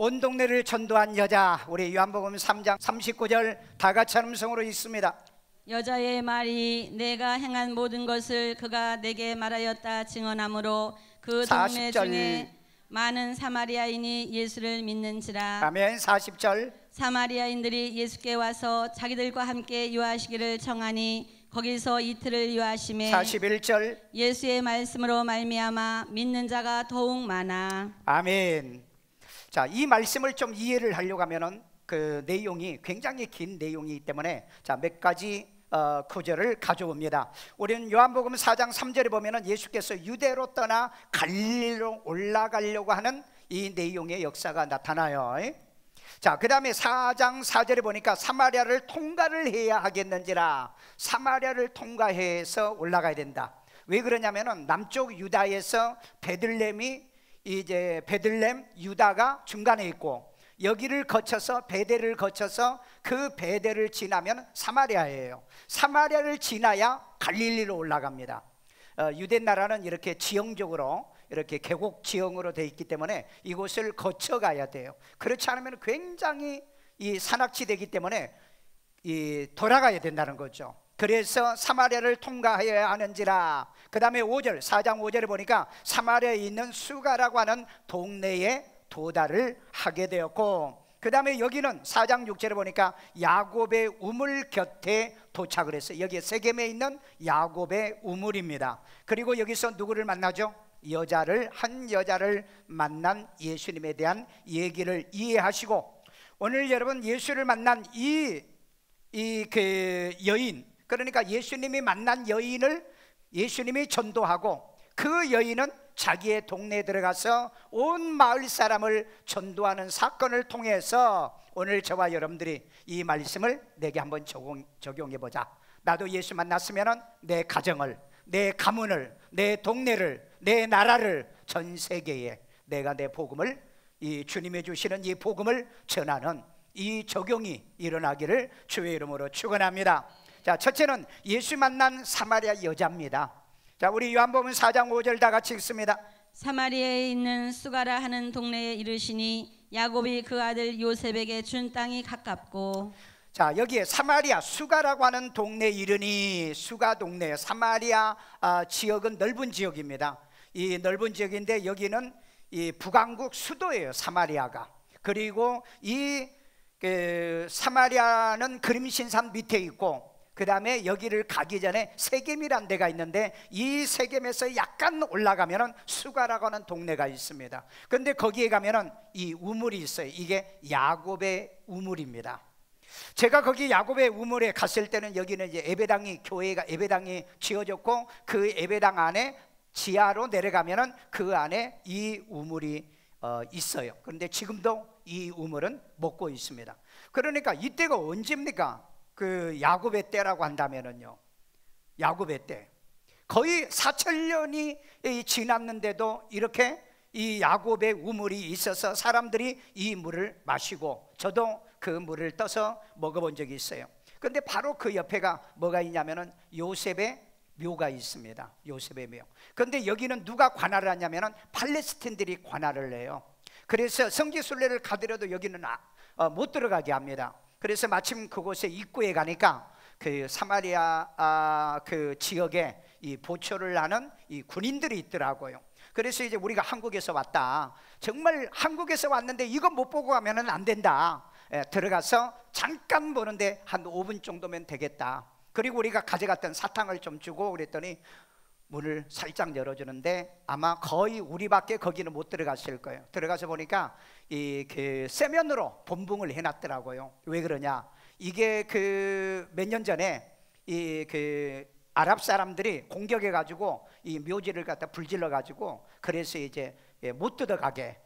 온 동네를 전도한 여자, 우리 요한복음 3장 39절 다 같이 한 음성으로 읽습니다. 여자의 말이 내가 행한 모든 것을 그가 내게 말하였다 증언하므로 그 동네 40절. 중에 많은 사마리아인이 예수를 믿는지라. 아멘. 40절. 사마리아인들이 예수께 와서 자기들과 함께 유하시기를 청하니 거기서 이틀을 유하심에 41절. 예수의 말씀으로 말미암아 믿는 자가 더욱 많아. 아멘. 자, 이 말씀을 좀 이해를 하려고 하면은 그 내용이 굉장히 긴 내용이기 때문에 자, 몇 가지 구절을 가져옵니다. 우리는 요한복음 4장 3절에 보면은 예수께서 유대로 떠나 갈릴리로 올라가려고 하는 이 내용의 역사가 나타나요. 자, 그 다음에 4장 4절에 보니까 사마리아를 통과를 해야 하겠는지라. 사마리아를 통과해서 올라가야 된다. 왜 그러냐면은 남쪽 유다에서 베들레헴이 이제 베들레헴 유다가 중간에 있고 여기를 거쳐서 베델을 거쳐서 그 베델을 지나면 사마리아예요. 사마리아를 지나야 갈릴리로 올라갑니다. 유대 나라는 이렇게 지형적으로 이렇게 계곡 지형으로 되어 있기 때문에 이곳을 거쳐가야 돼요. 그렇지 않으면 굉장히 이 산악지대이기 때문에 돌아가야 된다는 거죠. 그래서 사마리아를 통과해야 하는지라. 그 다음에 5절, 4장 5절에 보니까 사마리아에 있는 수가라고 하는 동네에 도달을 하게 되었고, 그 다음에 여기는 4장 6절에 보니까 야곱의 우물 곁에 도착을 했어요. 여기에 세겜에 있는 야곱의 우물입니다. 그리고 여기서 누구를 만나죠? 한 여자를 만난 예수님에 대한 얘기를 이해하시고, 오늘 여러분 예수를 만난 그 여인, 그러니까 예수님이 만난 여인을 예수님이 전도하고 그 여인은 자기의 동네에 들어가서 온 마을 사람을 전도하는 사건을 통해서 오늘 저와 여러분들이 이 말씀을 내게 한번 적용해 보자. 나도 예수 만났으면 내 가정을, 내 가문을, 내 동네를, 내 나라를, 전 세계에 내가 내 복음을, 이 주님이 주시는 이 복음을 전하는 이 적용이 일어나기를 주의 이름으로 축원합니다. 자, 첫째는 예수 만난 사마리아 여자입니다. 자, 우리 요한복음 4장 5절 다 같이 읽습니다. 사마리아에 있는 수가라 하는 동네에 이르시니 야곱이 그 아들 요셉에게 준 땅이 가깝고. 자, 여기에 사마리아 수가라고 하는 동네에 이르니, 수가 동네, 사마리아 지역은 넓은 지역입니다. 이 넓은 지역인데 여기는 이 북왕국 수도예요, 사마리아가. 그리고 사마리아는 그림신산 밑에 있고, 그 다음에 여기를 가기 전에 세겜이란 데가 있는데 이 세겜에서 약간 올라가면은 수가라고 하는 동네가 있습니다. 그런데 거기에 가면은 이 우물이 있어요. 이게 야곱의 우물입니다. 제가 거기 야곱의 우물에 갔을 때는 여기는 이제 교회가 예배당이 지어졌고 그 예배당 안에 지하로 내려가면은 그 안에 이 우물이 있어요. 그런데 지금도 이 우물은 먹고 있습니다. 그러니까 이때가 언제입니까? 그 야곱의 때라고 한다면은요, 야곱의 때 거의 4,000년이 지났는데도 이렇게 이 야곱의 우물이 있어서 사람들이 이 물을 마시고 저도 그 물을 떠서 먹어본 적이 있어요. 그런데 바로 그 옆에가 뭐가 있냐면은 요셉의 묘가 있습니다. 요셉의 묘. 그런데 여기는 누가 관할을 하냐면은 팔레스틴들이 관할을 해요. 그래서 성지순례를 가더라도 여기는 못 들어가게 합니다. 그래서 마침 그곳에 입구에 가니까 그 사마리아 그 지역에 이 보초를 하는 이 군인들이 있더라고요. 그래서 이제 우리가 한국에서 왔다, 정말 한국에서 왔는데 이거 못 보고 가면은 안 된다, 들어가서 잠깐 보는데 한 5분 정도면 되겠다. 그리고 우리가 가져갔던 사탕을 좀 주고 그랬더니 문을 살짝 열어주는데 아마 거의 우리밖에 거기는 못 들어갔을 거예요. 들어가서 보니까 그 세면으로 본붕을 해놨더라고요. 왜 그러냐? 이게 그 몇 년 전에 그 아랍 사람들이 공격해가지고 이 묘지를 갖다 불질러가지고 그래서 이제 못 들어가게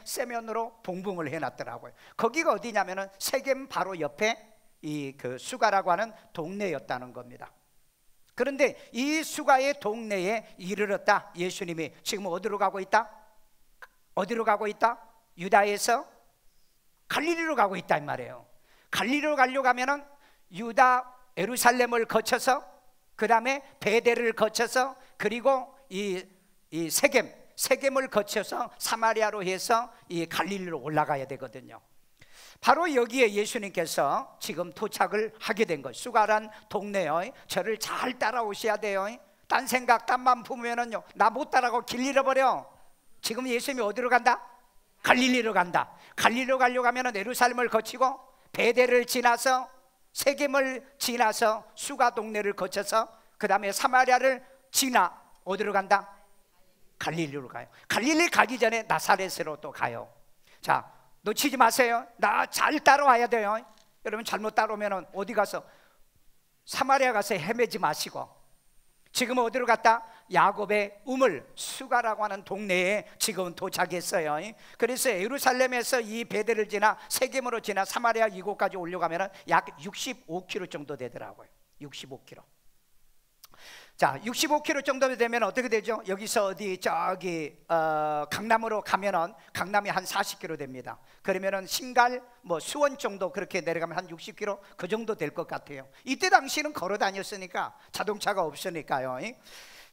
세면으로 봉붕을 해놨더라고요. 거기가 어디냐면은 세겜 바로 옆에 이 그 수가라고 하는 동네였다는 겁니다. 그런데 이 수가의 동네에 이르렀다. 예수님이 지금 어디로 가고 있다? 어디로 가고 있다? 유다에서 갈릴리로 가고 있다 이 말이에요. 갈릴리로 가려고 하면은 유다 예루살렘을 거쳐서 그 다음에 베델을 거쳐서 그리고 이 세겜 세겜을 거쳐서 사마리아로 해서 이 갈릴리로 올라가야 되거든요. 바로 여기에 예수님께서 지금 도착을 하게 된 거예요. 수가란 동네요, 저를 잘 따라오셔야 돼요. 딴 생각 딴만 품으면은요, 나 못 따라가고 길 잃어버려. 지금 예수님이 어디로 간다? 갈릴리로 간다. 갈릴리로 가려고 하면은 예루살렘을 거치고 베델을 지나서 세겜을 지나서 수가 동네를 거쳐서 그 다음에 사마리아를 지나 어디로 간다? 갈릴리로 가요. 갈릴리 가기 전에 나사렛으로 또 가요. 자, 놓치지 마세요. 나 잘 따라와야 돼요. 여러분 잘못 따라오면 어디 가서 사마리아 가서 헤매지 마시고, 지금 어디로 갔다? 야곱의 우물 수가라고 하는 동네에 지금 도착했어요. 그래서 예루살렘에서 이 베델을 지나 세겜으로 지나 사마리아 이곳까지 올려가면 약 65km 정도 되더라고요. 65km. 자, 65km 정도 되면 어떻게 되죠? 여기서 어디 저기 강남으로 가면은 강남이 한 40km 됩니다. 그러면은 신갈 뭐 수원 정도 그렇게 내려가면 한 60km 그 정도 될 것 같아요. 이때 당시는 걸어 다녔으니까, 자동차가 없으니까요.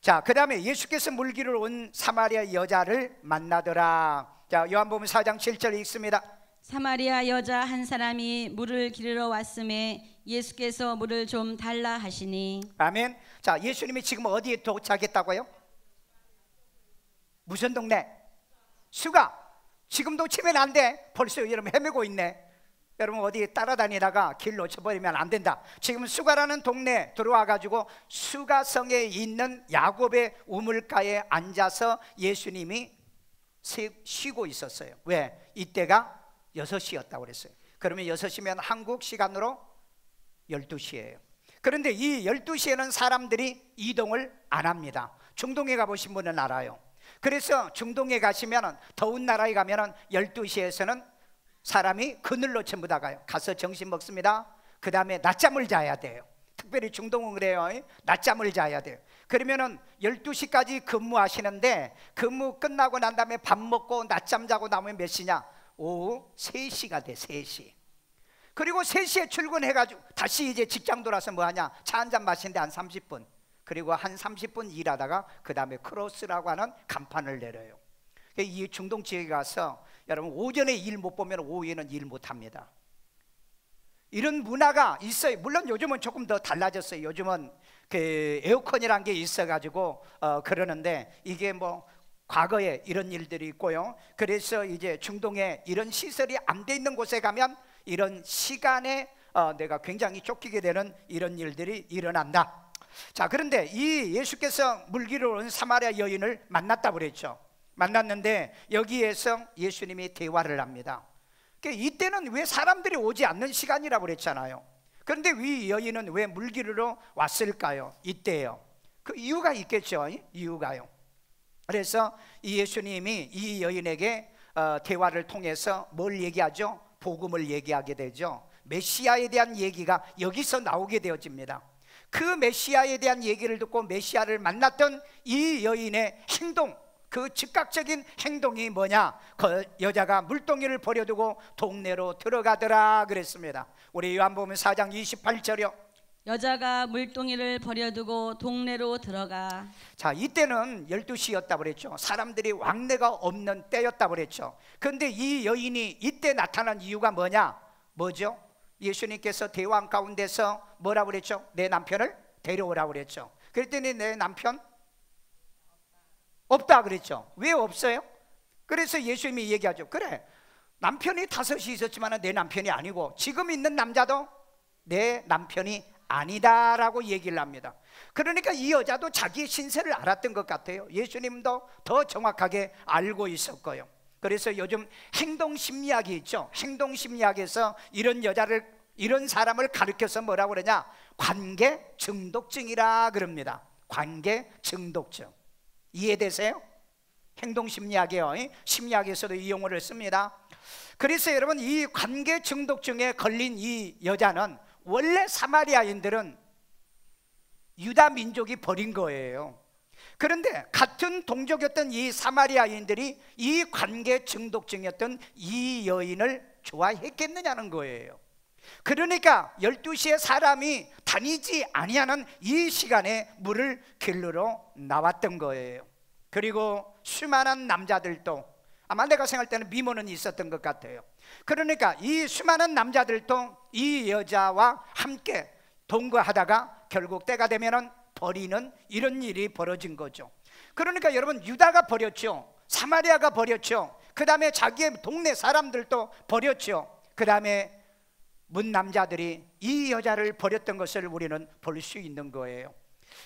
자, 그 다음에 예수께서 물기를 온 사마리아 여자를 만나더라. 자, 요한복음 4장 7절 읽습니다. 사마리아 여자 한 사람이 물을 기르러 왔음에 예수께서 물을 좀 달라 하시니. 아멘. 자, 예수님이 지금 어디에 도착했다고요? 무슨 동네? 수가. 지금 놓치면 안 돼. 벌써 여러분 헤매고 있네. 여러분 어디 따라다니다가 길 놓쳐버리면 안 된다. 지금 수가라는 동네 들어와가지고 수가성에 있는 야곱의 우물가에 앉아서 예수님이 쉬고 있었어요. 왜? 이때가 6시였다고 그랬어요. 그러면 6시면 한국 시간으로 12시예요. 그런데 이 12시에는 사람들이 이동을 안 합니다. 중동에 가보신 분은 알아요. 그래서 중동에 가시면, 더운 나라에 가면 12시에서는 사람이 그늘로 전부 다 가요. 가서 점심 먹습니다. 그 다음에 낮잠을 자야 돼요. 특별히 중동은 그래요. 낮잠을 자야 돼요. 그러면은 12시까지 근무하시는데, 근무 끝나고 난 다음에 밥 먹고 낮잠 자고 나면 몇 시냐? 오후 3시가 돼. 3시. 그리고 3시에 출근해가지고 다시 이제 직장 돌아서 뭐 하냐? 차 한잔 마시는데 한 30분. 그리고 한 30분 일하다가 그 다음에 크로스라고 하는 간판을 내려요. 이 중동 지역에 가서 여러분 오전에 일 못 보면 오후에는 일 못 합니다. 이런 문화가 있어요. 물론 요즘은 조금 더 달라졌어요. 요즘은 그 에어컨이라는 게 있어가지고 그러는데, 이게 뭐 과거에 이런 일들이 있고요. 그래서 이제 중동에 이런 시설이 안 돼 있는 곳에 가면 이런 시간에 내가 굉장히 쫓기게 되는 이런 일들이 일어난다. 자, 그런데 이 예수께서 물기로 온 사마리아 여인을 만났다고 그랬죠. 만났는데 여기에서 예수님이 대화를 합니다. 이때는 왜 사람들이 오지 않는 시간이라고 그랬잖아요. 그런데 이 여인은 왜 물기르러 왔을까요? 이때요. 그 이유가 있겠죠. 이유가요. 그래서 이 예수님이 이 여인에게 대화를 통해서 뭘 얘기하죠? 복음을 얘기하게 되죠. 메시아에 대한 얘기가 여기서 나오게 되어집니다. 그 메시아에 대한 얘기를 듣고 메시아를 만났던 이 여인의 행동, 그 즉각적인 행동이 뭐냐? 그 여자가 물동이를 버려두고 동네로 들어가더라 그랬습니다. 우리 요한복음 4장 28절이요. 여자가 물동이를 버려두고 동네로 들어가. 자, 이때는 12시였다고 그랬죠. 사람들이 왕래가 없는 때였다고 그랬죠. 그런데 이 여인이 이때 나타난 이유가 뭐냐? 뭐죠? 예수님께서 대왕 가운데서 뭐라고 그랬죠? 내 남편을 데려오라고 그랬죠. 그랬더니 내 남편 없다 그랬죠. 왜 없어요? 그래서 예수님이 얘기하죠. 그래, 남편이 5이 있었지만 내 남편이 아니고 지금 있는 남자도 내 남편이 아니다라고 얘기를 합니다. 그러니까 이 여자도 자기의 신세를 알았던 것 같아요. 예수님도 더 정확하게 알고 있었고요. 그래서 요즘 행동심리학이 있죠. 행동심리학에서 이런 여자를, 이런 사람을 가르쳐서 뭐라고 그러냐? 관계 중독증이라 그럽니다. 관계 중독증. 이해되세요? 행동심리학이요. 심리학에서도 이 용어를 씁니다. 그래서 여러분, 이 관계 중독증에 걸린 이 여자는 원래 사마리아인들은 유다 민족이 버린 거예요. 그런데 같은 동족이었던 이 사마리아인들이 이 관계 중독증이었던 이 여인을 좋아했겠느냐는 거예요. 그러니까 12시에 사람이 다니지 아니하는 이 시간에 물을 길르러 나왔던 거예요. 그리고 수많은 남자들도, 아마 내가 생각할 때는 미모는 있었던 것 같아요. 그러니까 이 수많은 남자들도 이 여자와 함께 동거하다가 결국 때가 되면은 버리는 이런 일이 벌어진 거죠. 그러니까 여러분, 유다가 버렸죠. 사마리아가 버렸죠. 그 다음에 자기의 동네 사람들도 버렸죠. 그 다음에 문 남자들이 이 여자를 버렸던 것을 우리는 볼 수 있는 거예요.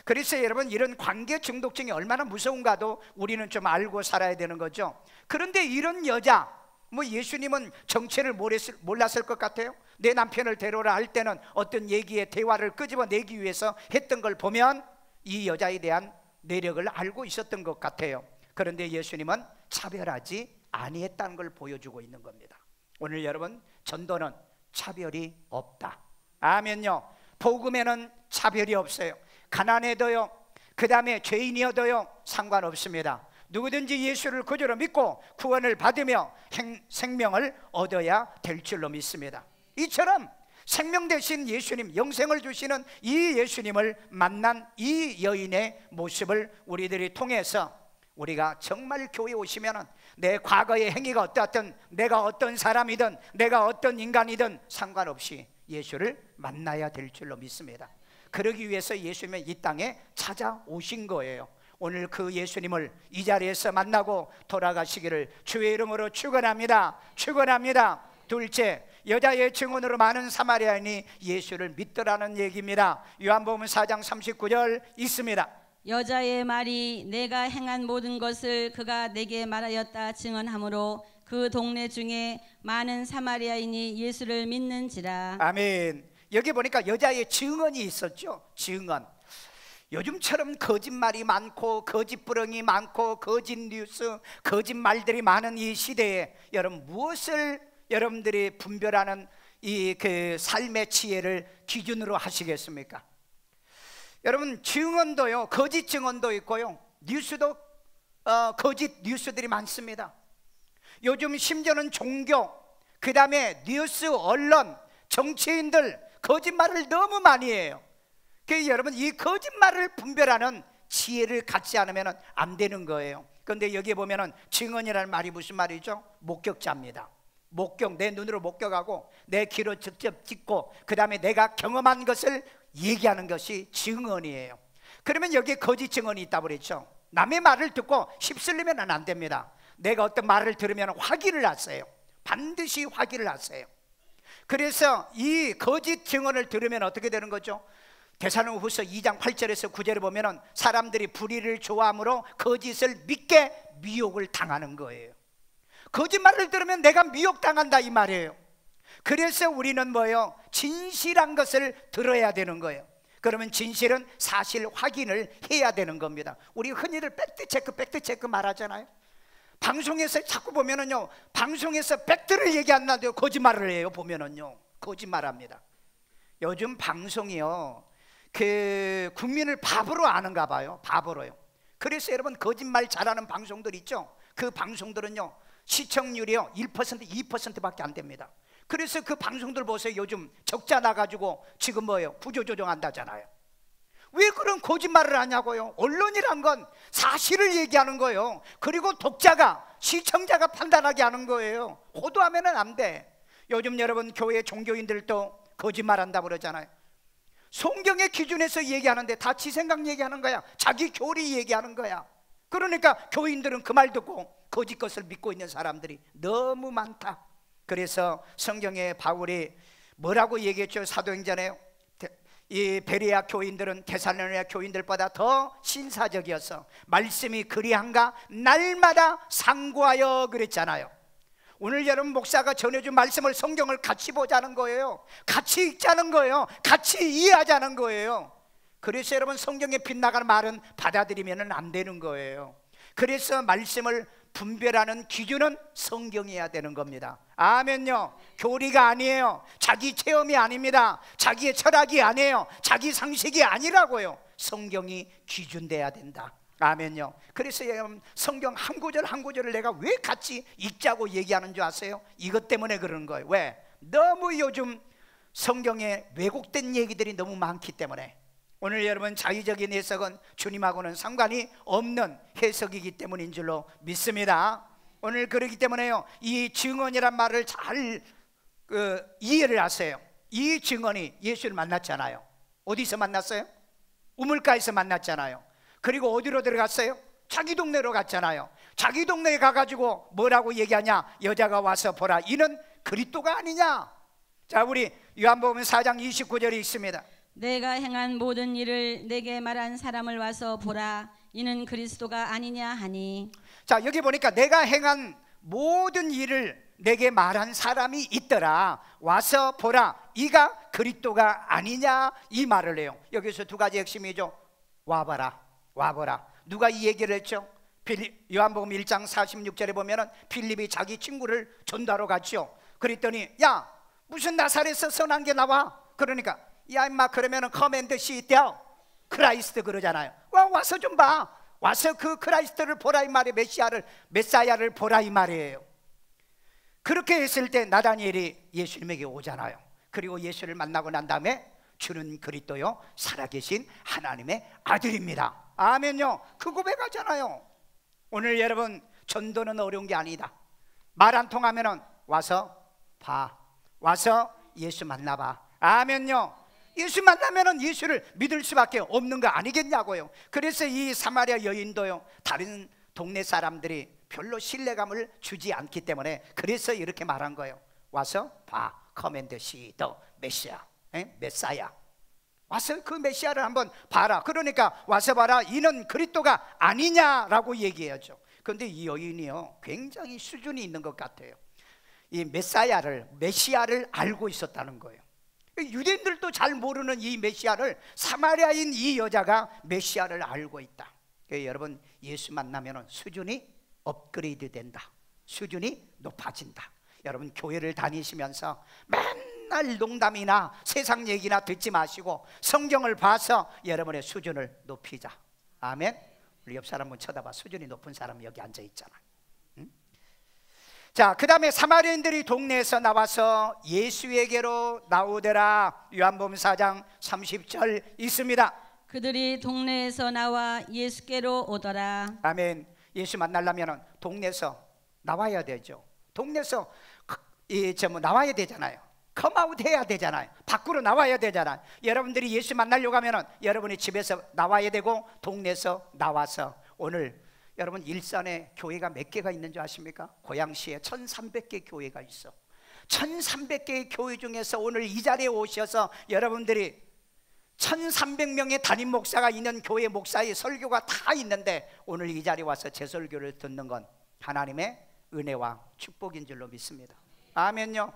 그래서 여러분, 이런 관계 중독증이 얼마나 무서운가도 우리는 좀 알고 살아야 되는 거죠. 그런데 이런 여자, 뭐 예수님은 정체를 몰랐을 것 같아요. 내 남편을 데려오라 할 때는 어떤 얘기의 대화를 끄집어내기 위해서 했던 걸 보면 이 여자에 대한 내력을 알고 있었던 것 같아요. 그런데 예수님은 차별하지 아니했다는 걸 보여주고 있는 겁니다. 오늘 여러분, 전도는 차별이 없다. 아멘요. 복음에는 차별이 없어요. 가난해도요, 그 다음에 죄인이어도요, 상관없습니다. 누구든지 예수를 그저로 믿고 구원을 받으며 생명을 얻어야 될 줄로 믿습니다. 이처럼 생명 대신 예수님, 영생을 주시는 이 예수님을 만난 이 여인의 모습을 우리들이 통해서 우리가 정말 교회에 오시면 내 과거의 행위가 어떠하든, 내가 어떤 사람이든, 내가 어떤 인간이든 상관없이 예수를 만나야 될 줄로 믿습니다. 그러기 위해서 예수님은 이 땅에 찾아오신 거예요. 오늘 그 예수님을 이 자리에서 만나고 돌아가시기를 주의 이름으로 축원합니다. 축원합니다. 둘째, 여자의 증언으로 많은 사마리아인이 예수를 믿더라는 얘기입니다. 요한복음 4장 39절 있습니다. 여자의 말이 내가 행한 모든 것을 그가 내게 말하였다 증언하므로 그 동네 중에 많은 사마리아인이 예수를 믿는지라. 아멘. 여기 보니까 여자의 증언이 있었죠. 증언. 요즘처럼 거짓말이 많고 거짓부렁이 많고 거짓 뉴스, 거짓말들이 많은 이 시대에 여러분, 무엇을 여러분들이 분별하는 이 그 삶의 지혜를 기준으로 하시겠습니까? 여러분, 증언도요, 거짓 증언도 있고요, 뉴스도 거짓 뉴스들이 많습니다. 요즘 심지어는 종교, 그 다음에 뉴스, 언론, 정치인들 거짓말을 너무 많이 해요. 그래서 여러분, 이 거짓말을 분별하는 지혜를 갖지 않으면 안 되는 거예요. 그런데 여기에 보면은 증언이라는 말이 무슨 말이죠? 목격자입니다. 목격, 내 눈으로 목격하고 내 귀로 직접 듣고 그 다음에 내가 경험한 것을 얘기하는 것이 증언이에요. 그러면 여기에 거짓 증언이 있다고 그랬죠. 남의 말을 듣고 휩쓸리면 안 됩니다. 내가 어떤 말을 들으면 확인을 하세요. 반드시 확인을 하세요. 그래서 이 거짓 증언을 들으면 어떻게 되는 거죠? 데살로니가후서 2장 8절에서 9절에 보면 사람들이 불의를 좋아함으로 거짓을 믿게 미혹을 당하는 거예요. 거짓말을 들으면 내가 미혹당한다 이 말이에요. 그래서 우리는 뭐예요? 진실한 것을 들어야 되는 거예요. 그러면 진실은 사실 확인을 해야 되는 겁니다. 우리 흔히들 팩트체크 말하잖아요. 방송에서 자꾸 보면은요, 방송에서 팩트를 얘기 안 나도 거짓말을 해요. 보면은요, 거짓말합니다. 요즘 방송이요, 그 국민을 바보로 아는가 봐요. 바보로요. 그래서 여러분, 거짓말 잘하는 방송들 있죠. 그 방송들은요, 시청률이요 1%, 2%밖에 안 됩니다. 그래서 그 방송들 보세요. 요즘 적자 나가지고 지금 뭐예요? 구조조정한다잖아요. 왜 그런 거짓말을 하냐고요? 언론이란 건 사실을 얘기하는 거예요. 그리고 독자가, 시청자가 판단하게 하는 거예요. 호도하면 안 돼. 요즘 여러분, 교회 종교인들도 거짓말한다고 그러잖아요. 성경의 기준에서 얘기하는데 다 지 생각 얘기하는 거야. 자기 교리 얘기하는 거야. 그러니까 교인들은 그 말 듣고 거짓 것을 믿고 있는 사람들이 너무 많다. 그래서 성경에 바울이 뭐라고 얘기했죠? 사도행전에요. 이 베레아 교인들은 데살로니가 교인들보다 더 신사적이어서 말씀이 그리한가 날마다 상고하여 그랬잖아요. 오늘 여러분, 목사가 전해준 말씀을, 성경을 같이 보자는 거예요. 같이 읽자는 거예요. 같이 이해하자는 거예요. 그래서 여러분, 성경에 빗나가는 말은 받아들이면 안 되는 거예요. 그래서 말씀을 분별하는 기준은 성경이어야 되는 겁니다. 아멘요. 교리가 아니에요. 자기 체험이 아닙니다. 자기의 철학이 아니에요. 자기 상식이 아니라고요. 성경이 기준돼야 된다. 아멘요. 그래서 여러분, 성경 한 구절 한 구절을 내가 왜 같이 읽자고 얘기하는 줄 아세요? 이것 때문에 그러는 거예요. 왜? 너무 요즘 성경에 왜곡된 얘기들이 너무 많기 때문에. 오늘 여러분 자의적인 해석은 주님하고는 상관이 없는 해석이기 때문인 줄로 믿습니다. 오늘 그렇기 때문에요, 이 증언이란 말을 잘 이해를 하세요. 이 증언이 예수를 만났잖아요. 어디서 만났어요? 우물가에서 만났잖아요. 그리고 어디로 들어갔어요? 자기 동네로 갔잖아요. 자기 동네에 가가지고 뭐라고 얘기하냐? 여자가 와서 보라, 이는 그리스도가 아니냐? 자, 우리 요한복음 4장 29절이 있습니다. 내가 행한 모든 일을 내게 말한 사람을 와서 보라, 이는 그리스도가 아니냐 하니. 자, 여기 보니까 내가 행한 모든 일을 내게 말한 사람이 있더라, 와서 보라, 이가 그리스도가 아니냐, 이 말을 해요. 여기서 두 가지 핵심이죠. 와봐라, 와보라. 누가 이 얘기를 했죠? 요한복음 1장 46절에 보면은 빌립이 자기 친구를 전도하러 갔죠. 그랬더니 야, 무슨 나사렛에서 선한 게 나와? 그러니까 야 임마, 그러면은 커맨드 시대요 크라이스트 그러잖아요. 와서 좀 봐, 와서 그 크라이스트를 보라 이 말이에요. 메사야를 보라 이 말이에요. 그렇게 했을 때 나다니엘이 예수님에게 오잖아요. 그리고 예수를 만나고 난 다음에 주는 그리스도요 살아계신 하나님의 아들입니다. 아멘요. 그 고백하잖아요. 오늘 여러분, 전도는 어려운 게 아니다. 말 안 통하면은 와서 봐, 와서 예수 만나봐. 아멘요. 예수 만나면은 예수를 믿을 수밖에 없는 거 아니겠냐고요. 그래서 이 사마리아 여인도요, 다른 동네 사람들이 별로 신뢰감을 주지 않기 때문에 그래서 이렇게 말한 거예요. 와서 봐, come and see the Messiah, 메사야. 와서 그 메시아를 한번 봐라. 그러니까 와서 봐라, 이는 그리스도가 아니냐라고 얘기해야죠. 그런데 이 여인이요, 굉장히 수준이 있는 것 같아요. 이 메시아를 알고 있었다는 거예요. 유대인들도 잘 모르는 이 메시아를 사마리아인 이 여자가 메시아를 알고 있다. 여러분, 예수 만나면 수준이 업그레이드 된다. 수준이 높아진다. 여러분, 교회를 다니시면서 맨날 농담이나 세상 얘기나 듣지 마시고 성경을 봐서 여러분의 수준을 높이자. 아멘. 우리 옆 사람 한번 쳐다봐. 수준이 높은 사람 여기 앉아 있잖아. 응? 자, 그 다음에 사마리아인들이 동네에서 나와서 예수에게로 나오더라. 요한복음 4장 30절 있습니다. 그들이 동네에서 나와 예수께로 오더라. 아멘. 예수 만나려면 동네에서 나와야 되죠. 동네에서 나와야 되잖아요. 컴아웃 해야 되잖아요. 밖으로 나와야 되잖아요. 여러분들이 예수 만나려고 하면 여러분이 집에서 나와야 되고 동네에서 나와서, 오늘 여러분 일산에 교회가 몇 개가 있는 줄 아십니까? 고양시에 1300개 교회가 있어. 1300개의 교회 중에서 오늘 이 자리에 오셔서 여러분들이 1300명의 담임 목사가 있는 교회 목사의 설교가 다 있는데 오늘 이 자리에 와서 제 설교를 듣는 건 하나님의 은혜와 축복인 줄로 믿습니다. 아멘요.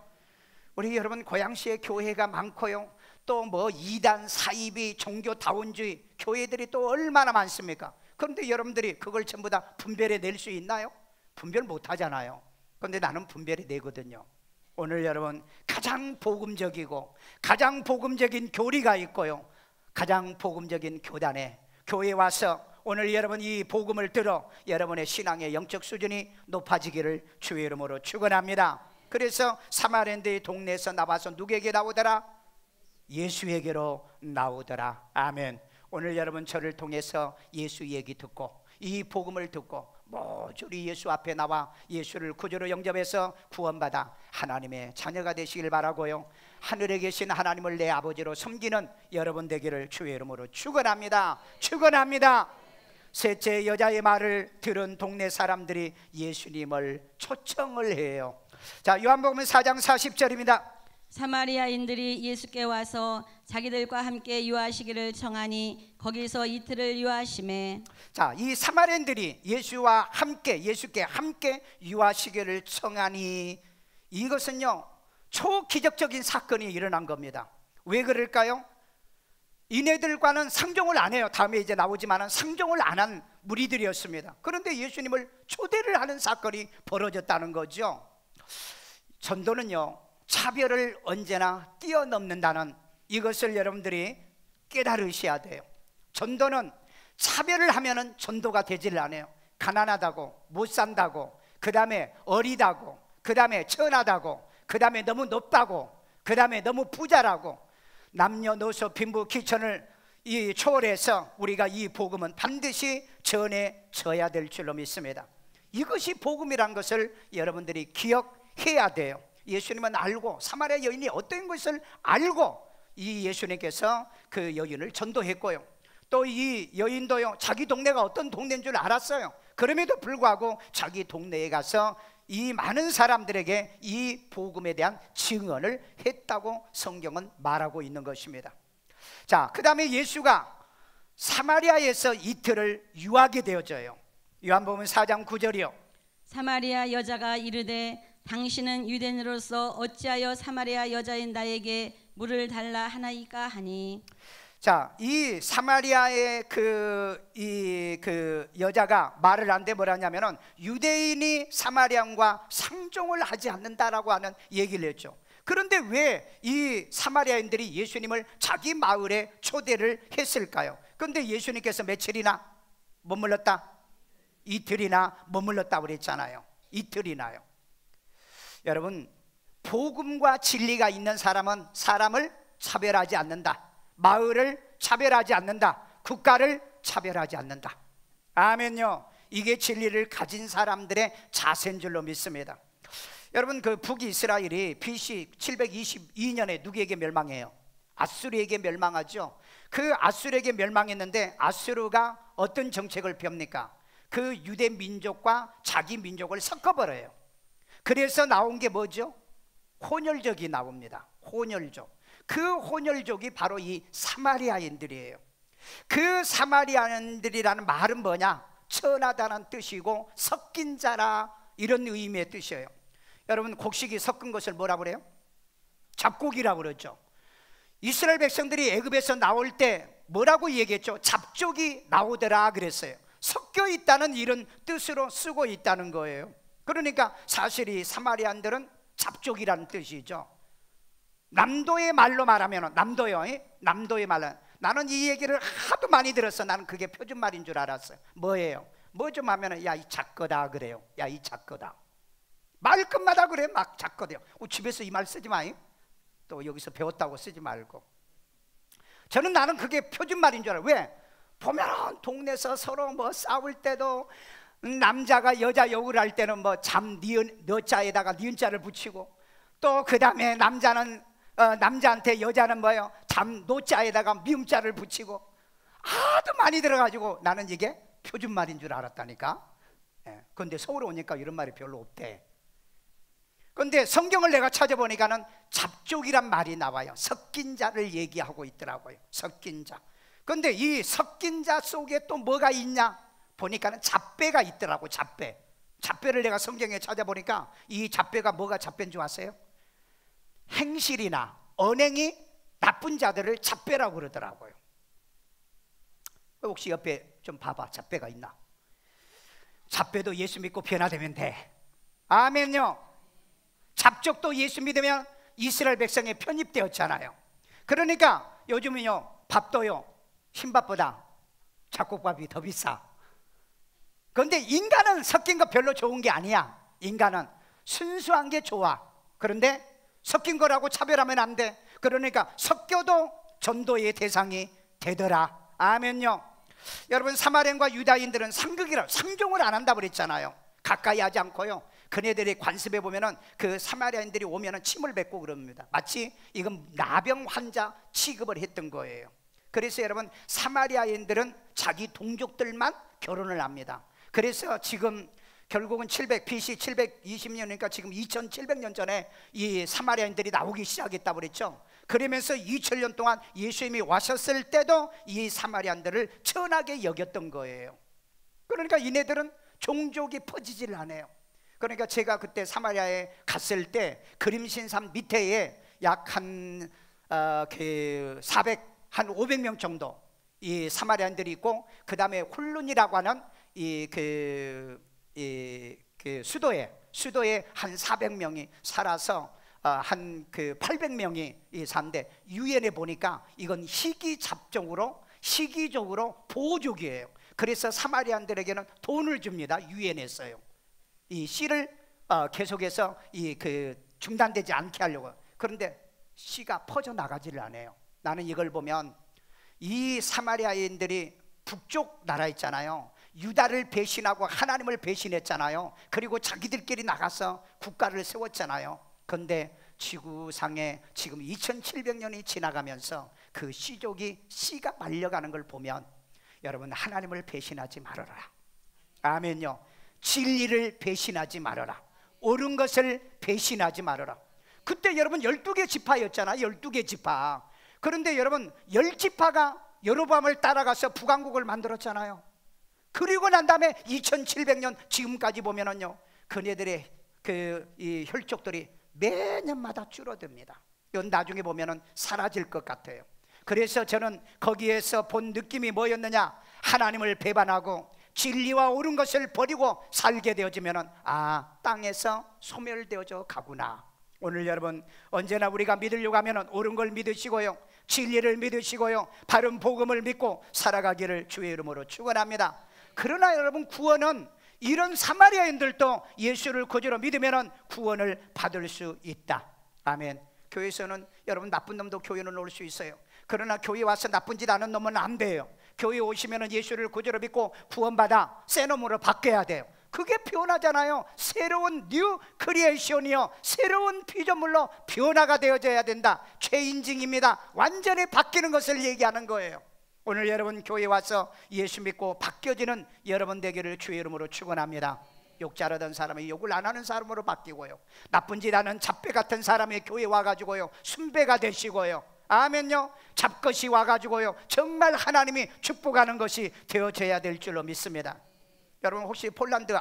우리 여러분, 고양시에 교회가 많고요, 또 뭐 이단, 사이비, 종교다운주의 교회들이 또 얼마나 많습니까? 그런데 여러분들이 그걸 전부 다 분별해 낼 수 있나요? 분별 못 하잖아요. 그런데 나는 분별해 내거든요. 오늘 여러분, 가장 복음적이고 가장 복음적인 교리가 있고요, 가장 복음적인 교회에 와서 오늘 여러분 이 복음을 들어 여러분의 신앙의 영적 수준이 높아지기를 주의 이름으로 축원합니다. 그래서 사마리아인들이 동네에서 나와서 누구에게 나오더라? 예수에게로 나오더라. 아멘. 오늘 여러분, 저를 통해서 예수 얘기 듣고 이 복음을 듣고 모조리 예수 앞에 나와 예수를 구주로 영접해서 구원받아 하나님의 자녀가 되시길 바라고요, 하늘에 계신 하나님을 내 아버지로 섬기는 여러분 되기를 주의 이름으로 축원합니다. 축원합니다. 셋째, 여자의 말을 들은 동네 사람들이 예수님을 초청을 해요. 자, 요한복음 4장 40절입니다. 사마리아인들이 예수께 와서 자기들과 함께 유하시기를 청하니 거기서 이틀을 유하시매. 자, 이 사마리아인들이 예수께 함께 유하시기를 청하니, 이것은요 초기적적인 사건이 일어난 겁니다. 왜 그럴까요? 이네들과는 상종을 안 해요. 다음에 이제 나오지만은 상종을 안 한 무리들이었습니다. 그런데 예수님을 초대를 하는 사건이 벌어졌다는 거죠. 전도는요, 차별을 언제나 뛰어넘는다는 이것을 여러분들이 깨달으셔야 돼요. 전도는 차별을 하면은 전도가 되질 않아요. 가난하다고, 못 산다고, 그 다음에 어리다고, 그 다음에 천하다고, 그 다음에 너무 높다고, 그 다음에 너무 부자라고, 남녀노소 빈부 귀천을 이 초월해서 우리가 이 복음은 반드시 전해져야 될 줄로 믿습니다. 이것이 복음이란 것을 여러분들이 기억해야 돼요. 예수님은 알고, 사마리아 여인이 어떤 것을 알고 이 예수님께서 그 여인을 전도했고요, 또 이 여인도요 자기 동네가 어떤 동네인 줄 알았어요. 그럼에도 불구하고 자기 동네에 가서 이 많은 사람들에게 이 복음에 대한 증언을 했다고 성경은 말하고 있는 것입니다. 자, 그 다음에 예수가 사마리아에서 이틀을 유하게 되어져요. 요한복음 4장 9절이요. 사마리아 여자가 이르되 당신은 유대인으로서 어찌하여 사마리아 여자인 나에게 물을 달라 하나이까 하니. 자, 이 사마리아의 여자가 말을 하는데 뭐라냐면은 유대인이 사마리아인과 상종을 하지 않는다라고 하는 얘기를 했죠. 그런데 왜 이 사마리아인들이 예수님을 자기 마을에 초대를 했을까요? 그런데 예수님께서 며칠이나 머물렀다? 이틀이나 머물렀다고 그랬잖아요. 이틀이나요. 여러분, 복음과 진리가 있는 사람은 사람을 차별하지 않는다. 마을을 차별하지 않는다. 국가를 차별하지 않는다. 아멘요. 이게 진리를 가진 사람들의 자세인 줄로 믿습니다. 여러분, 그 북이스라엘이 BC 722년에 누구에게 멸망해요? 아수르에게 멸망하죠. 그 아수르에게 멸망했는데 아수르가 어떤 정책을 펴니까 그 유대 민족과 자기 민족을 섞어버려요. 그래서 나온 게 뭐죠? 혼혈족이 나옵니다. 혼혈족. 그 혼혈족이 바로 이 사마리아인들이에요. 그 사마리아인들이라는 말은 뭐냐? 천하다는 뜻이고 섞인 자라, 이런 의미의 뜻이에요. 여러분, 곡식이 섞은 것을 뭐라고 그래요? 잡곡이라고 그러죠. 이스라엘 백성들이 애굽에서 나올 때 뭐라고 얘기했죠? 잡족이 나오더라 그랬어요. 섞여 있다는 이런 뜻으로 쓰고 있다는 거예요. 그러니까 사실 이 사마리아인들은 잡족이라는 뜻이죠. 남도의 말로 말하면, 남도요, 남도의 말로, 나는 이 얘기를 하도 많이 들었어. 나는 그게 표준말인 줄 알았어요. 뭐예요? 뭐 좀 하면 야, 이 작거다 그래요. 야, 이 작거다. 말끝마다 그래. 막 작거든요. 집에서 이 말 쓰지 마. 또 여기서 배웠다고 쓰지 말고. 나는 그게 표준말인 줄 알아요. 왜? 보면은 동네에서 서로 뭐 싸울 때도 남자가 여자 욕을 할 때는 뭐 잠 니은 너자에다가 니은자를 붙이고, 또 그 다음에 남자한테 여자는 뭐예요? 잠 노자에다가 미음자를 붙이고, 하도 많이 들어가지고 나는 이게 표준말인 줄 알았다니까. 그런데 서울에 오니까 이런 말이 별로 없대. 그런데 성경을 내가 찾아보니까는 잡족이란 말이 나와요. 섞인 자를 얘기하고 있더라고요. 섞인 자. 그런데 이 섞인 자 속에 또 뭐가 있냐 보니까는 잡배가 있더라고. 잡배를 내가 성경에 찾아보니까 이 잡배가 뭐가 잡배인 줄 아세요? 행실이나 언행이 나쁜 자들을 잡배라고 그러더라고요. 혹시 옆에 좀 봐봐. 잡배가 있나? 잡배도 예수 믿고 변화되면 돼. 아멘요. 잡족도 예수 믿으면 이스라엘 백성에 편입되었잖아요. 그러니까 요즘은요, 밥도요, 흰밥보다 잡곡밥이 더 비싸. 그런데 인간은 섞인 거 별로 좋은 게 아니야. 인간은 순수한 게 좋아. 그런데 섞인 거라고 차별하면 안 돼. 그러니까 섞여도 전도의 대상이 되더라. 아멘요. 여러분, 사마리아인과 유다인들은 상극이라 상종을 안 한다고 그랬잖아요. 가까이 하지 않고요. 그네들의 관습에 보면은 그 사마리아인들이 오면은 침을 뱉고 그럽니다. 마치 이건 나병 환자 취급을 했던 거예요. 그래서 여러분, 사마리아인들은 자기 동족들만 결혼을 합니다. 그래서 지금 결국은 BC 720년이니까 지금 2700년 전에 이 사마리아인들이 나오기 시작했다고 그랬죠. 그러면서 2000년 동안 예수님이 와셨을 때도 이 사마리아인들을 천하게 여겼던 거예요. 그러니까 이네들은 종족이 퍼지질 않아요. 그러니까 제가 그때 사마리아에 갔을 때 그림신산 밑에에 약 한 500명 정도 이 사마리아인들이 있고, 그 다음에 홀룬이라고 하는 수도에 한 400명이 살아서 한 800명이 사는데, 유엔에 보니까 이건 시기적으로 보호족이에요. 그래서 사마리아인들에게는 돈을 줍니다. 유엔에서요. 이 씨를 계속해서 중단되지 않게 하려고. 그런데 씨가 퍼져 나가지를 않아요. 나는 이걸 보면 이 사마리아인들이 북쪽 나라 있잖아요. 유다를 배신하고 하나님을 배신했잖아요. 그리고 자기들끼리 나가서 국가를 세웠잖아요. 그런데 지구상에 지금 2700년이 지나가면서 그 씨가 말려가는 걸 보면 여러분, 하나님을 배신하지 말아라. 아멘요. 진리를 배신하지 말아라. 옳은 것을 배신하지 말아라. 그때 여러분 12개 지파였잖아. 12개 지파. 그런데 여러분 10지파가 여로보암을 따라가서 북왕국을 만들었잖아요. 그리고 난 다음에 2700년 지금까지 보면은요, 그네들의 이 혈족들이 매년마다 줄어듭니다. 이건 나중에 보면은 사라질 것 같아요. 그래서 저는 거기에서 본 느낌이 뭐였느냐? 하나님을 배반하고 진리와 옳은 것을 버리고 살게 되어지면은 땅에서 소멸되어져 가구나. 오늘 여러분, 언제나 우리가 믿으려고 하면은 옳은 걸 믿으시고요, 진리를 믿으시고요, 바른 복음을 믿고 살아가기를 주의 이름으로 축원합니다. 그러나 여러분, 구원은 이런 사마리아인들도 예수를 구주로 믿으면 구원을 받을 수 있다. 아멘. 교회에서는 여러분, 나쁜 놈도 교회는 올 수 있어요. 그러나 교회 와서 나쁜 짓 하는 놈은 안 돼요. 교회 오시면 예수를 구주로 믿고 구원받아 새 놈으로 바뀌어야 돼요. 그게 변화잖아요. 새로운 뉴 크리에이션이요, 새로운 피조물로 변화가 되어져야 된다. 죄인증입니다. 완전히 바뀌는 것을 얘기하는 거예요. 오늘 여러분, 교회 와서 예수 믿고 바뀌어지는 여러분 되기를 주의 이름으로 축원합니다. 욕 잘하던 사람이 욕을 안 하는 사람으로 바뀌고요, 나쁜 짓 하는 잡배 같은 사람이 교회 와가지고요 순배가 되시고요, 아멘요, 잡것이 와가지고요 정말 하나님이 축복하는 것이 되어져야 될 줄로 믿습니다. 여러분, 혹시 폴란드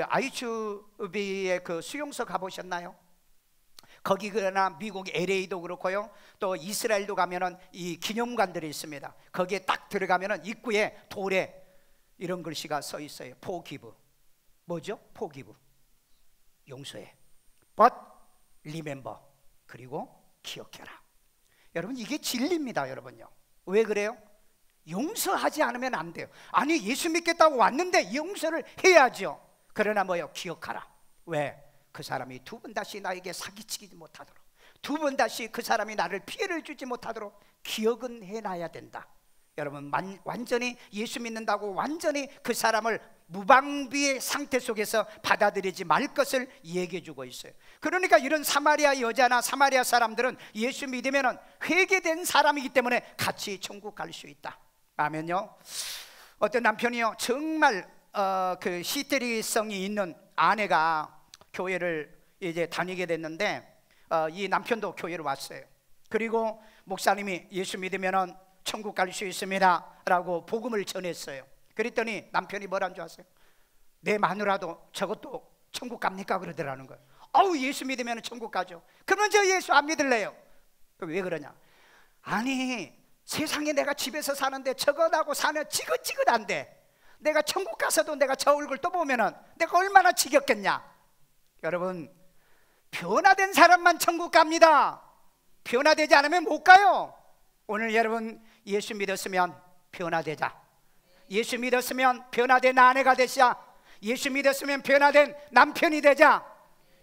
아이추비의 그 수용소 가보셨나요? 거기, 그러나 미국 LA도 그렇고요, 또 이스라엘도 가면은 이 기념관들이 있습니다. 거기에 딱 들어가면은 입구에 돌에 이런 글씨가 써 있어요. Forgive. 뭐죠? Forgive. 용서해. But remember. 그리고 기억해라. 여러분, 이게 진리입니다, 여러분요. 왜 그래요? 용서하지 않으면 안 돼요. 아니, 예수 믿겠다고 왔는데 용서를 해야죠. 그러나 뭐요? 기억하라. 왜? 그 사람이 두 번 다시 나에게 사기치지 못하도록, 두 번 다시 그 사람이 나를 피해를 주지 못하도록 기억은 해놔야 된다. 여러분, 완전히 예수 믿는다고 완전히 그 사람을 무방비의 상태 속에서 받아들이지 말 것을 얘기해 주고 있어요. 그러니까 이런 사마리아 여자나 사마리아 사람들은 예수 믿으면 회개된 사람이기 때문에 같이 천국 갈 수 있다. 아멘요. 어떤 남편이요, 정말 그 히스테리성이 있는 아내가 교회를 이제 다니게 됐는데, 이 남편도 교회로 왔어요. 그리고 목사님이 예수 믿으면 천국 갈 수 있습니다 라고 복음을 전했어요. 그랬더니 남편이 뭐라는 줄 아세요? 내 마누라도 저것도 천국 갑니까? 그러더라는 거예요. 아우, 예수 믿으면 천국 가죠. 그러면 저 예수 안 믿을래요. 왜 그러냐? 아니, 세상에 내가 집에서 사는데 저것하고 사는 지긋지긋한데 내가 천국 가서도 내가 저 얼굴 또 보면은 내가 얼마나 지겹겠냐. 여러분, 변화된 사람만 천국 갑니다. 변화되지 않으면 못 가요. 오늘 여러분, 예수 믿었으면 변화되자. 예수 믿었으면 변화된 아내가 되자. 예수 믿었으면 변화된 남편이 되자.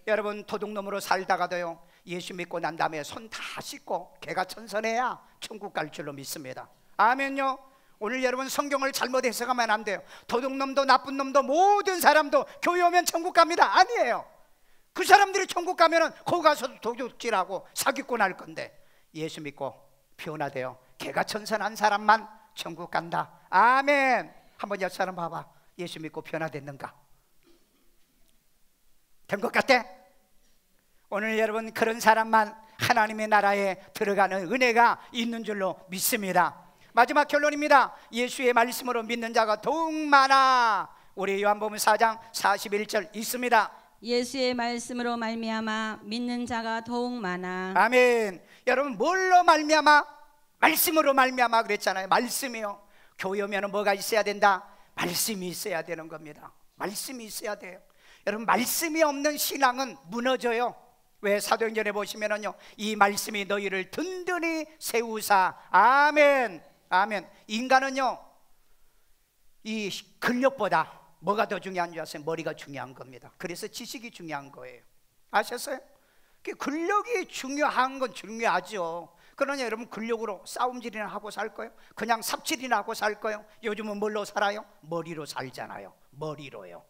여러분, 도둑놈으로 살다가도요 예수 믿고 난 다음에 손 다 씻고 개가천선해야 천국 갈 줄로 믿습니다. 아멘요. 오늘 여러분, 성경을 잘못 해석하면 안 돼요. 도둑놈도 나쁜 놈도 모든 사람도 교회 오면 천국 갑니다. 아니에요. 그 사람들이 천국 가면은 거기 가서도 도둑질하고 사기꾼 할 건데, 예수 믿고 변화되어 개가천선한 사람만 천국 간다. 아멘. 한번 옆 사람 봐봐. 예수 믿고 변화됐는가? 된 것 같아? 오늘 여러분, 그런 사람만 하나님의 나라에 들어가는 은혜가 있는 줄로 믿습니다. 마지막 결론입니다. 예수의 말씀으로 믿는 자가 더욱 많아. 우리 요한복음 4장 41절 있습니다. 예수의 말씀으로 말미암아 믿는 자가 더욱 많아. 아멘. 여러분, 뭘로 말미암아? 말씀으로 말미암아 그랬잖아요. 말씀이요. 교회 오면 뭐가 있어야 된다? 말씀이 있어야 되는 겁니다. 말씀이 있어야 돼요. 여러분, 말씀이 없는 신앙은 무너져요. 왜? 사도행전에 보시면은요, 이 말씀이 너희를 든든히 세우사. 아멘. 아멘. 인간은요, 이 근력보다 뭐가 더 중요한 줄 아세요? 머리가 중요한 겁니다. 그래서 지식이 중요한 거예요. 아셨어요? 근력이 중요한 건 중요하죠. 그러냐 여러분, 근력으로 싸움질이나 하고 살 거예요? 그냥 삽질이나 하고 살 거예요? 요즘은 뭘로 살아요? 머리로 살잖아요. 머리로요.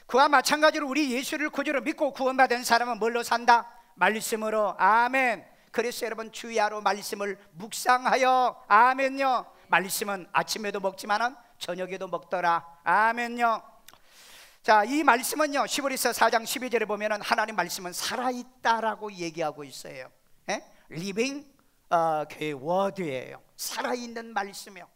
그와 마찬가지로 우리 예수를 구주로 믿고 구원받은 사람은 뭘로 산다? 말씀으로. 아멘. 그래서 여러분, 주야로 말씀을 묵상하여. 아멘요. 말씀은 아침에도 먹지만은 저녁에도 먹더라. 아멘요. 자, 이 말씀은요, 시브리서 4장 12절에 보면은 하나님 말씀은 살아있다라고 얘기하고 있어요. 리빙 그 워드예요. 살아있는 말씀이요.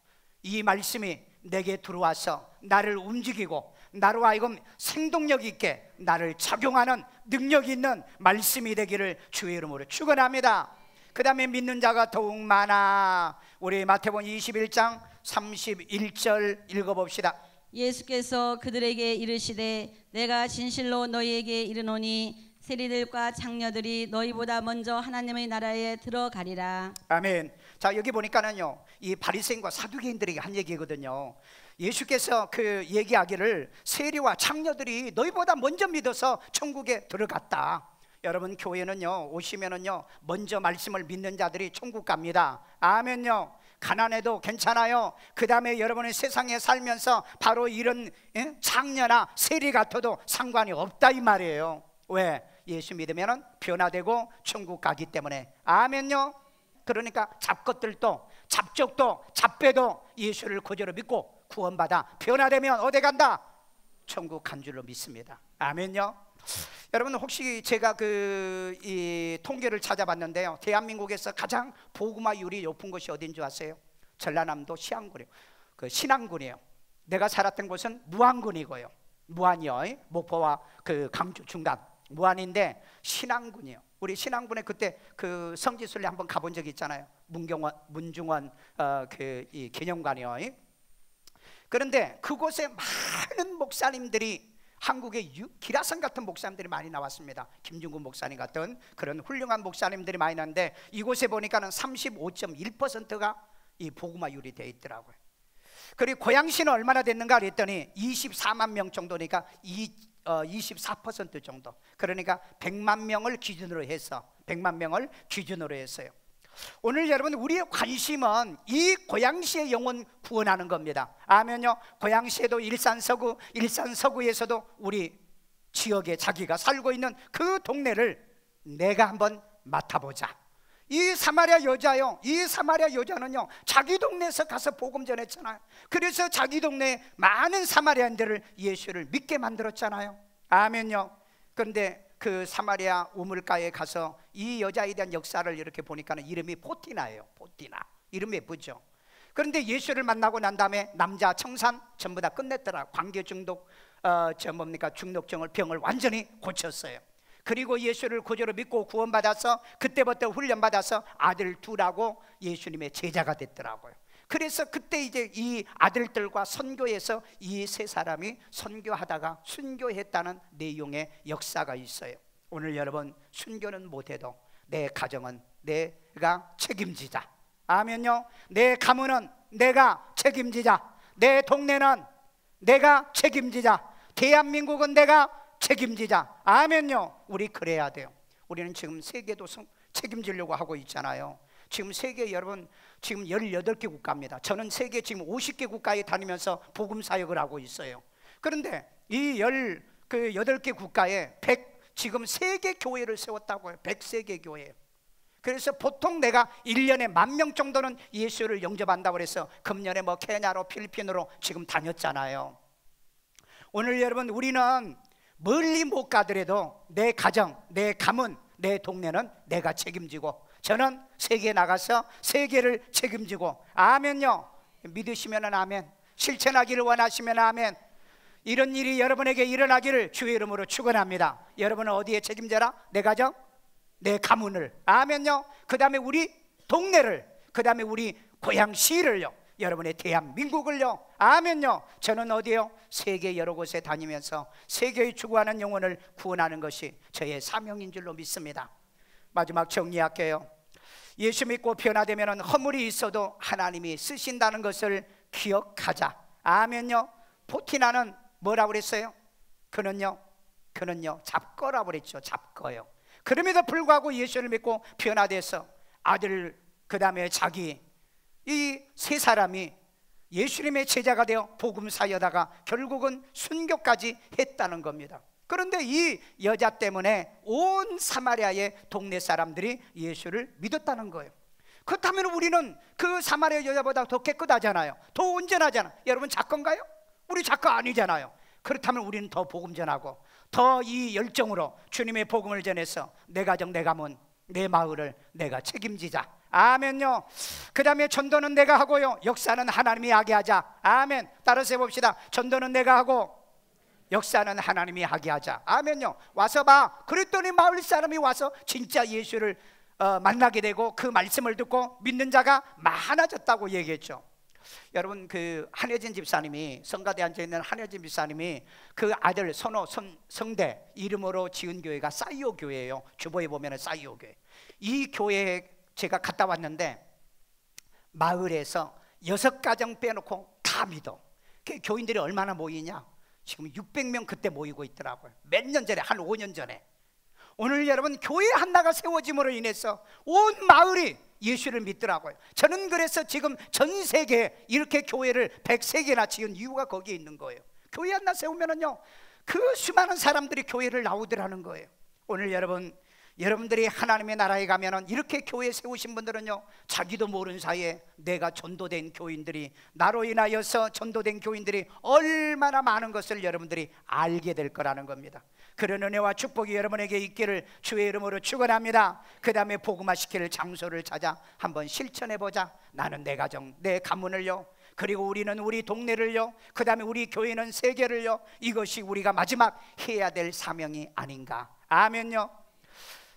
이 말씀이 내게 들어와서 나를 움직이고 나로 하여금 생동력 있게 나를 작용하는 능력 있는 말씀이 되기를 주의 이름으로 축원합니다. 그 다음에 믿는 자가 더욱 많아. 우리 마태복음 21장 31절 읽어봅시다. 예수께서 그들에게 이르시되 내가 진실로 너희에게 이르노니 세리들과 장녀들이 너희보다 먼저 하나님의 나라에 들어가리라. 아멘. 자, 여기 보니까는요, 이 바리새인과 사두개인들에게 한 얘기거든요. 예수께서 그 얘기하기를 세리와 장녀들이 너희보다 먼저 믿어서 천국에 들어갔다. 여러분, 교회는요 오시면은요 먼저 말씀을 믿는 자들이 천국 갑니다. 아멘요. 가난해도 괜찮아요. 그 다음에 여러분의 세상에 살면서 바로 이런 장녀나 세리 같아도 상관이 없다 이 말이에요. 왜? 예수 믿으면 변화되고 천국 가기 때문에. 아멘요. 그러니까 잡것들도 잡족도 잡배도 예수를 구주로 믿고 구원받아 변화되면 어디 간다? 천국 간 줄로 믿습니다. 아멘요. 여러분, 혹시 제가 이 통계를 찾아봤는데요, 대한민국에서 가장 복음화율이 높은 곳이 어딘지 아세요? 전라남도 시안군이에요. 그 신안군이에요. 내가 살았던 곳은 무안군이고요. 무안이요, 목포와 그 강주 중간 무안인데 신안군이에요. 우리 신안군에 그때 그 성지순례 한번 가본 적이 있잖아요. 문중원 이 기념관이요. 그런데 그곳에 많은 목사님들이, 한국의 기라성 같은 목사님들이 많이 나왔습니다. 김중근 목사님 같은 그런 훌륭한 목사님들이 많이 나는데 이곳에 보니까는 35.1%가 이 복음화율이 되어 있더라고요. 그리고 고양시는 얼마나 됐는가 그랬더니 24만 명 정도니까 24% 정도. 그러니까 100만 명을 기준으로 해서 100만 명을 기준으로 했어요. 오늘 여러분, 우리의 관심은 이 고양시의 영혼 구원하는 겁니다. 아멘요. 고양시에도 일산 서구에서도 우리 지역에 자기가 살고 있는 그 동네를 내가 한번 맡아보자. 이 사마리아 여자요, 이 사마리아 여자는요 자기 동네에서 가서 복음 전했잖아요. 그래서 자기 동네에 많은 사마리아인들을 예수를 믿게 만들었잖아요. 아멘요. 그런데 그 사마리아 우물가에 가서 이 여자에 대한 역사를 이렇게 보니까는 이름이 포티나예요. 포티나. 이름 예쁘죠. 그런데 예수를 만나고 난 다음에 남자 청산 전부 다 끝냈더라. 관계 중독 중독증을 병을 완전히 고쳤어요. 그리고 예수를 구주로 믿고 구원받아서 그때부터 훈련받아서 아들 둘하고 예수님의 제자가 됐더라고요. 그래서 그때 이제 이 아들들과 선교에서 이 세 사람이 선교하다가 순교했다는 내용의 역사가 있어요. 오늘 여러분, 순교는 못해도 내 가정은 내가 책임지자. 아멘요. 내 가문은 내가 책임지자. 내 동네는 내가 책임지자. 대한민국은 내가 책임지자. 아멘요. 우리 그래야 돼요. 우리는 지금 세계도 책임지려고 하고 있잖아요. 지금 세계 여러분 지금 18개 국가입니다. 저는 세계 지금 50개 국가에 다니면서 복음 사역을 하고 있어요. 그런데 이 8개 국가에 지금 3개 교회를 세웠다고요. 103개 교회. 그래서 보통 내가 1년에 10,000명 정도는 예수를 영접한다고 그래서 금년에 뭐 케냐로 필리핀으로 지금 다녔잖아요. 오늘 여러분, 우리는 멀리 못 가더라도 내 가정, 내 가문, 내 동네는 내가 책임지고, 저는 세계에 나가서 세계를 책임지고. 아멘요. 믿으시면 아멘. 실천하기를 원하시면 아멘. 이런 일이 여러분에게 일어나기를 주의 이름으로 축원합니다. 여러분은 어디에 책임져라? 내 가정, 내 가문을. 아멘요. 그 다음에 우리 동네를, 그 다음에 우리 고향시를요, 여러분의 대한민국을요. 아멘요. 저는 어디요? 세계 여러 곳에 다니면서 세계에 추구하는 영혼을 구원하는 것이 저의 사명인 줄로 믿습니다. 마지막 정리할게요. 예수 믿고 변화되면 허물이 있어도 하나님이 쓰신다는 것을 기억하자. 아멘요. 포티나는 뭐라고 그랬어요? 그는요 잡거라고 그랬죠. 잡거요. 그럼에도 불구하고 예수를 믿고 변화돼서 아들, 그 다음에 자기, 이 세 사람이 예수님의 제자가 되어 복음 사여다가 결국은 순교까지 했다는 겁니다. 그런데 이 여자 때문에 온 사마리아의 동네 사람들이 예수를 믿었다는 거예요. 그렇다면 우리는 그 사마리아 여자보다 더 깨끗하잖아요. 더 온전하잖아요. 여러분 작건가요? 우리 작건 아니잖아요. 그렇다면 우리는 더 복음 전하고 더 이 열정으로 주님의 복음을 전해서 내 가정, 내 가문, 내 마을을 내가 책임지자. 아멘요. 그 다음에 전도는 내가 하고요, 역사는 하나님이 하게 하자. 아멘. 따라서 해봅시다. 전도는 내가 하고 역사는 하나님이 하게 하자. 아멘요. 와서 봐. 그랬더니 마을 사람이 와서 진짜 예수를 만나게 되고 그 말씀을 듣고 믿는 자가 많아졌다고 얘기했죠. 여러분, 그 한혜진 집사님이, 성가대에 앉아있는 한혜진 집사님이 그 아들 성대 이름으로 지은 교회가 사이오 교회예요. 주보에 보면 사이오 교회. 이 교회에 제가 갔다 왔는데 마을에서 6가정 빼놓고 다 믿어. 그 교인들이 얼마나 모이냐? 지금 600명 그때 모이고 있더라고요. 몇 년 전에, 한 5년 전에. 오늘 여러분, 교회 하나가 세워짐으로 인해서 온 마을이 예수를 믿더라고요. 저는 그래서 지금 전 세계에 이렇게 교회를 103개나 지은 이유가 거기에 있는 거예요. 교회 하나 세우면은요, 그 수많은 사람들이 교회를 나오더라는 거예요. 오늘 여러분들이 하나님의 나라에 가면은 이렇게 교회 세우신 분들은요, 자기도 모르는 사이에 내가 전도된 교인들이, 나로 인하여서 전도된 교인들이 얼마나 많은 것을 여러분들이 알게 될 거라는 겁니다. 그런 은혜와 축복이 여러분에게 있기를 주의 이름으로 축원합니다. 그 다음에 복음화시킬 장소를 찾아 한번 실천해보자. 나는 내 가정, 내 가문을요, 그리고 우리는 우리 동네를요, 그 다음에 우리 교회는 세계를요, 이것이 우리가 마지막 해야 될 사명이 아닌가. 아멘요.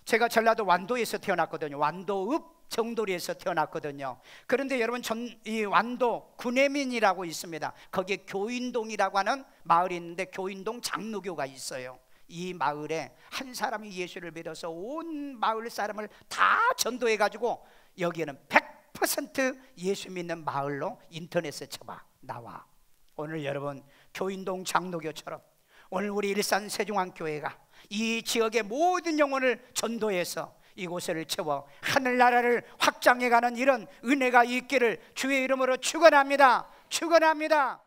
제가 전라도 완도에서 태어났거든요. 완도읍 정도리에서 태어났거든요. 그런데 여러분, 이 완도 구내민이라고 있습니다. 거기에 교인동이라고 하는 마을이 있는데 교인동 장로교가 있어요. 이 마을에 한 사람이 예수를 믿어서 온 마을 사람을 다 전도해가지고 여기에는 100% 예수 믿는 마을로 인터넷에 쳐봐 나와. 오늘 여러분, 교인동 장로교처럼 오늘 우리 일산 세종왕교회가 이 지역의 모든 영혼을 전도해서 이곳을 채워 하늘나라를 확장해가는 이런 은혜가 있기를 주의 이름으로 축원합니다. 축원합니다.